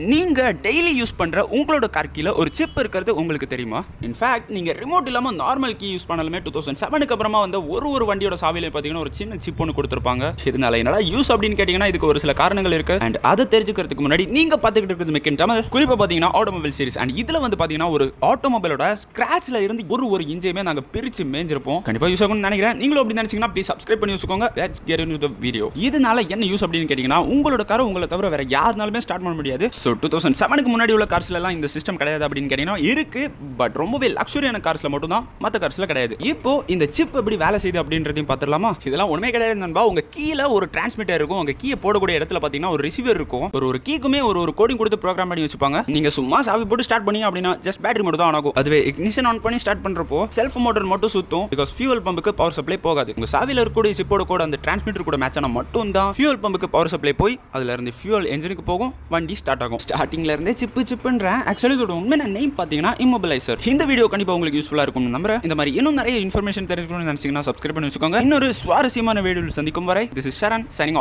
நீங்க daily use பண்ற உங்களோட கார் கீழ ஒரு சிப் இருக்கிறது உங்களுக்கு தெரியுமா? இன்ஃபேக்ட் நீங்க ரிமோட் இல்லாம நார்மல் கீ யூஸ் பண்ணாலுமே 2007க்கு அப்புறமா வந்து ஒரு வண்டியோட சாவியில பாத்தீங்கன்னா ஒரு சின்ன சிப் ஒன்னு கொடுத்திருப்பாங்க. இதனால என்னடா யூஸ் அப்படின்னு கேட்டீங்கன்னா இதுக்கு ஒரு சில காரணங்கள் இருக்கு. அண்ட் அதை தெரிஞ்சுக்கிறதுக்கு முன்னாடி நீங்க பாத்துக்கிட்டு இருக்கிறது மெக்கின் தமிழ், குறிப்பா பாத்தீங்கன்னா ஆட்டோமொபைல் சீரிஸ். அண்ட் இதுல வந்து பாத்தீங்கன்னா ஒரு ஆட்டோமொபைலோட ஸ்கிராச்ல இருந்து ஒரு இன்ஜையுமே நாங்க பிரிச்சு மேஞ்சிருப்போம். கண்டிப்பா யூஸ் ஆகும்னு நினைக்கிறேன். நீங்களும் அப்படி நினைச்சீங்கன்னா ப்ளீஸ் சப்ஸ்கிரைப் பண்ணி வச்சுக்கோங்க. Let's get into the video. இதனால என்ன யூஸ் அப்படின்னு கேட்டீங்கன்னா உங்களோட காரை உங்களை தவிர வேற யாருனாலுமே ஸ்டார்ட் பண்ண முடியாது. ஸோ 2007க்கு முன்னாடி உள்ள கார்ஸ்ல எல்லாம் இந்த சிஸ்டம் கிடையாது அப்படின்னு கேட்டீங்கன்னா இருக்கு. பட் ரொம்பவே லக்ஸரியான கார்ஸ்ல மட்டும் தான், மற்ற கார்ஸ்ல கிடையாது. இப்போ இந்த சிப் எப்படி வேலை செய்யுது அப்படின்றதையும் பார்த்துடலாமா? இதெல்லாம் ஒண்ணுமே கிடையாது நண்பா. உங்க கீழே ஒரு டிரான்ஸ்மிட்டர் இருக்கும். உங்க கீயை போடக்கூடிய இடத்துல பாத்தீங்கன்னா ஒரு ரிசீவர் இருக்கும். ஒரு கீக்குமே ஒரு கோடிங் கொடுத்து ப்ரோக்ராம் பண்ணி வச்சுப்பாங்க. நீங்க சும்மா சாவி போட்டு ஸ்டார்ட் பண்ணி அப்படின்னா ஜஸ்ட் பேட்டரி மட்டும் தான் ஆன் ஆகும். அதுவே இக்னிஷன் ஆன் பண்ணி ஸ்டார்ட் பண்றப்போ செல்ஃப் மோட்டர் மட்டும் சுத்தும். பிகாஸ் ஃபியூல் பம்புக்கு பவர் சப்ளை போகாது. உங்க சாவில இருக்கக்கூடிய சிப்போட கூட அந்த டிரான்ஸ்மிட்டர் கூட மேட்ச் ஆனா மட்டும் தான் ஃபியூல் பம்புக்கு பவர் சப்ளை போய் அதுல இருந்து ஃபியூல் என்ஜினுக்கு போகும், வண்டி ஸ்டார்ட் ஆகும். ஸ்டார்டிங்ல இருந்தே சிப்புன்றேன். ஆக்சுவலி இதோட உண்மையான நேம் பாத்தீங்கன்னா இம்மொபிலைசர். இந்த வீடியோ கண்டிப்பா உங்களுக்கு யூஸ்ஃபுல்லா இருக்கும்னு நம்புறேன். இந்த மாதிரி இன்னும் நிறைய இன்ஃபர்மேஷன் தெரிஞ்சுக்கணும்னு நினைச்சீங்கன்னா சப்ஸ்கிரைப் பண்ணி வச்சுக்கோங்க. இன்னொரு சுவாரஸ்யமான வீடியோவில் சந்திக்கும் வரை this is Sharan signing off.